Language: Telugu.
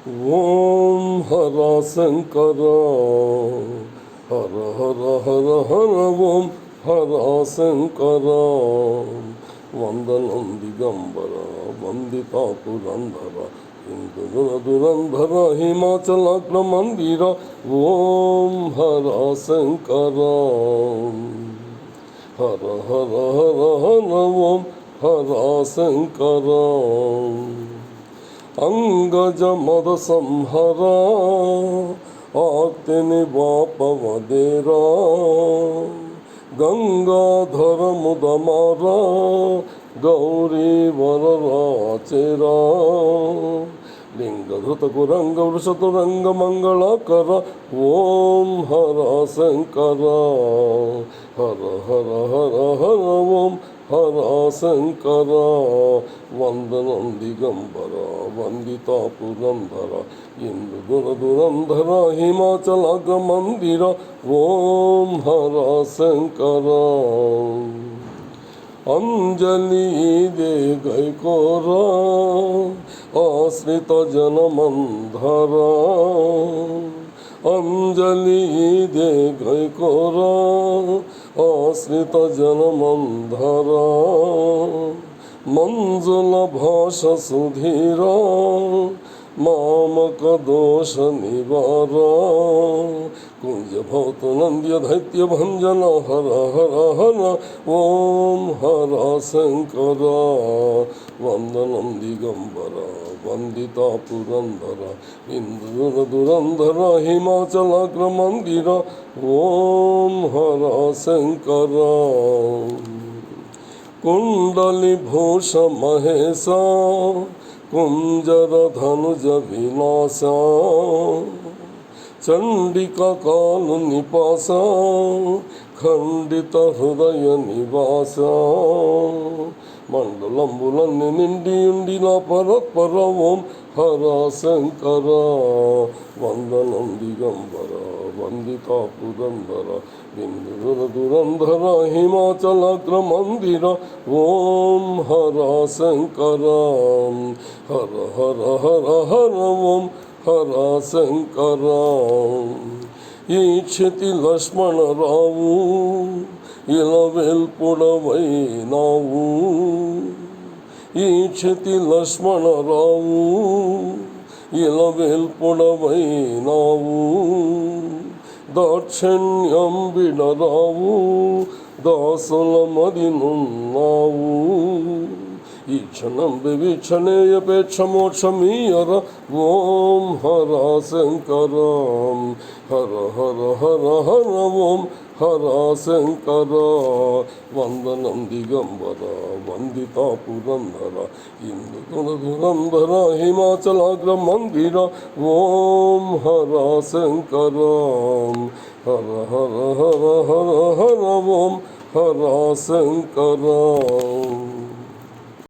ఓం హర శంకర హర హర హర హర ఓం హర శంకర. వందనం దిగంబర వందితా పురంధర ఇందుల దురంధర హిమాచలాగ్ర మందిర. ఓం హర శంకర హర హర హర హర ఓం హర శంకర. అంగజ మద సంహర ఆర్తిని బాపవదేరా గంగాధర ముదమార గౌరీ వరరాచెరా. లింగధృత కురంగ వృషతురంగ మంగళకర. ఓం హర శంకర హర హర హర హర ఓం హర శంకర. వందనం దిగంబర వందితా పురంధర ఇందు దురంధర హిమాచలాగ్ర మందిర. ఓం హర శంకర. అంజలి దే గైకోరా ఆశ్రిత జనమంధర. అంజలి దే గైకోరా ఆశ్రిత జనమంధర. మంజుల భాష సుధీరా మామక దోష నివార. కుంజ భౌత నంద్య దైత్య భంజన హర హర హర. ఓం హర శంకర. వందనం దిగంబర వందితా పురంధర ఇంద్ర దురంధర హిమాచలాగ్ర మందిర. ఓం హర శంకర. కుండలి భూష మహేశ కుంజర ధనుజ వినాశ. చండికా కాలు నిపాస ఖండిత హృదయ నివాస. మండలంబులన్నీ నిండియుండిన పరపర. ఓం హర శంకర. వందనం దిగంబర వందితా పురంధర ఇందుల దురంధర హిమాచలాగ్ర మందిర. ఓం హర శంకర హర హర హర హర ఓం హర శంకర. ఈ క్షతి లక్ష్మణరావు ఇలవెల్పుడవైనావు. ఈ క్షతి లక్ష్మణరావు ఇలవెల్పుడవైనావు. దాక్షిణ్యం విడరావు దాసుల మదినున్నావు. ఈ క్షణం వివీక్షణేయపేక్ష మోక్షమీయర. ఓం హర శంకర హర హర హర హర ఓం హర శంకర. వందనం దిగంబర వందితా పురంధర ఇందు దురంధర హిమాచలాగ్ర మందిర. ఓం హర శంకర హర హర హర హర హర ఓం హర శంకర.